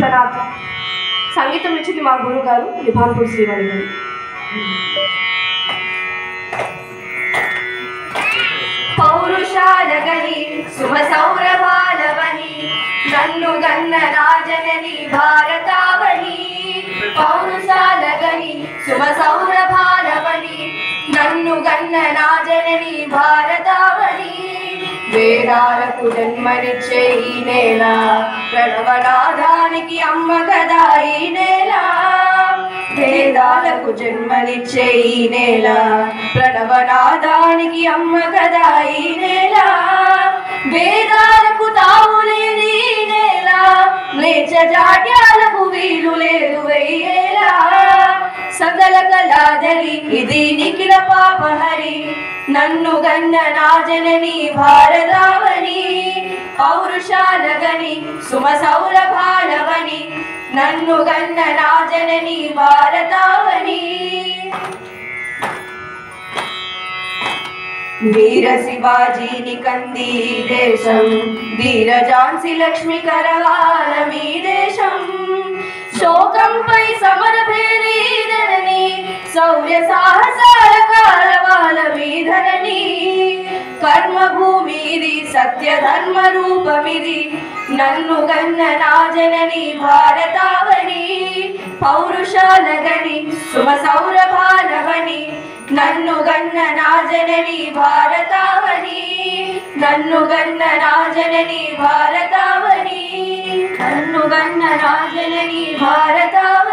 విశ్వనాథ్. సంగీతం ఇచ్చింది మా గురువు గారు నిభాన్పూర్ శ్రీవాణి గారు. పౌరుషాలగని శుభ సౌరభాలవని నన్ను గన్న రాజనని భారతావని. పౌరుషాలగని శుభ సౌరభాలవని నన్ను గన్న రాజనని భారతావని. వేదాలకు జన్మనిచ్చే ఈ నేల ప్రణవనాదానికి అమ్మ కదా ఈ నేల. వేదాలకు జన్మనిచ్చే ఈ నేల ప్రణవనాదానికి అమ్మ కదా ఈ నేల. వేదాలకు తావులేని ఈ నేల మ్లేచ్ఛ జాడ్యాలకు వీలు లేదు వెయ్యేలా. సకల కళాధరి ఇది నిఖిల పాపహరి నన్ను గన్న నాజనని భారతావని. పౌరుషాలగని సుమ సౌరభాలవని నన్ను గన్న నాజనని భారతావని. వీర శివాజీని కంది దేశం ధీర ఝాన్సీ లక్ష్మి కరవాల మీ దేశం. శోకంపై సమర భేరీధరణి శౌర్య సాహసాల కారవాల మీధరణి. కర్మభూమిది సత్య ధర్మ రూపమిది నన్ను గన్న నాజనని భారతావని. పౌరుషాలగని సుమ సౌరభాలవని నన్ను గన్న నాజనని భారతావని. నన్ను గన్న నాజనని భారతావని. నన్ను గన్న నాజనని భారతావని.